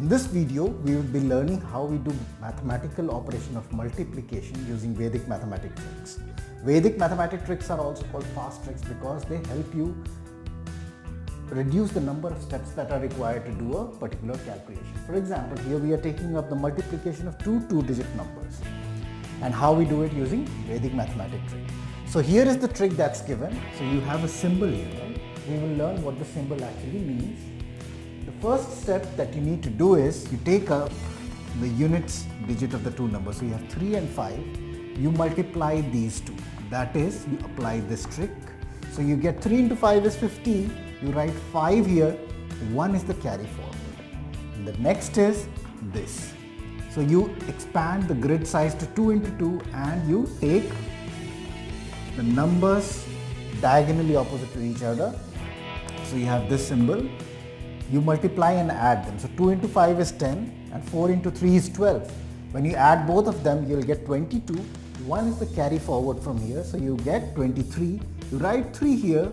In this video, we will be learning how we do mathematical operation of multiplication using Vedic mathematic tricks. Vedic mathematic tricks are also called fast tricks because they help you reduce the number of steps that are required to do a particular calculation. For example, here we are taking up the multiplication of two two-digit numbers and how we do it using Vedic mathematic trick. So here is the trick that's given. So you have a symbol here. We will learn what the symbol actually means. The first step that you need to do is you take up the units digit of the two numbers. So you have 3 and 5. You multiply these two. That is, you apply this trick. So you get 3 into 5 is 15. You write 5 here. 1 is the carry forward. And the next is this. So you expand the grid size to 2 into 2 and you take the numbers diagonally opposite to each other. So you have this symbol. You multiply and add them. So 2 into 5 is 10 and 4 into 3 is 12. When you add both of them, you'll get 22. 1 is the carry forward from here. So you get 23. You write 3 here.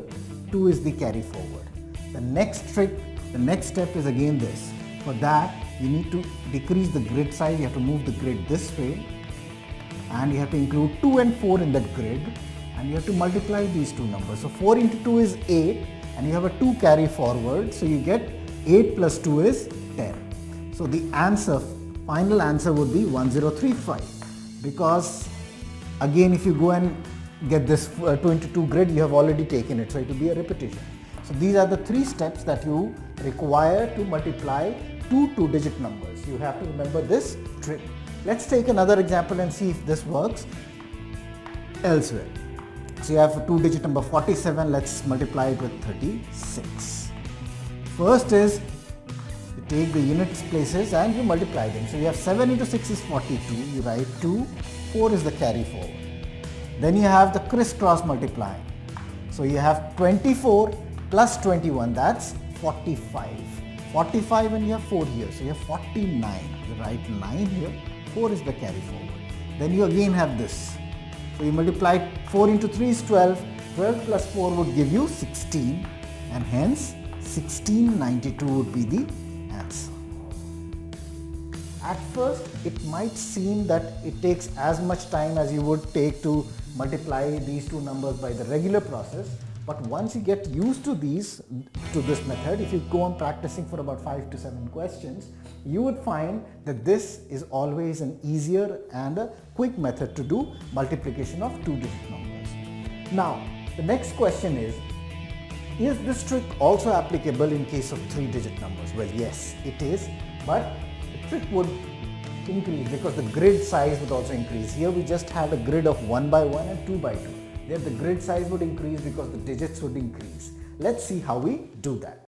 2 is the carry forward. The next trick, the next step is again this. For that, you need to decrease the grid size. You have to move the grid this way. And you have to include 2 and 4 in that grid. And you have to multiply these two numbers. So 4 into 2 is 8. And you have a 2 carry forward. So you get 8 plus 2 is 10. So the answer, final answer would be 1035. Because again, if you go and get this 2 into 2 grid, you have already taken it. So it will be a repetition. So these are the 3 steps that you require to multiply two two-digit numbers. You have to remember this trick. Let's take another example and see if this works elsewhere. So you have a two-digit number 47. Let's multiply it with 36. First is you take the units places and you multiply them. So you have 7 into 6 is 42. You write 2. 4 is the carry forward. Then you have the crisscross multiplying. So you have 24 plus 21. That's 45. 45 and you have 4 here. So you have 49. You write 9 here. 4 is the carry forward. Then you again have this. So you multiply 4 into 3 is 12. 12 plus 4 would give you 16. And hence 1692 would be the answer. At first, it might seem that it takes as much time as you would take to multiply these two numbers by the regular process. But once you get used to this method, if you go on practicing for about 5 to 7 questions, you would find that this is always an easier and a quick method to do multiplication of two-digit numbers. Now, the next question is this trick also applicable in case of 3-digit numbers? Well, yes, it is, but the trick would increase because the grid size would also increase. Here we just had a grid of 1 by 1 and 2 by 2. There the grid size would increase because the digits would increase. Let's see how we do that.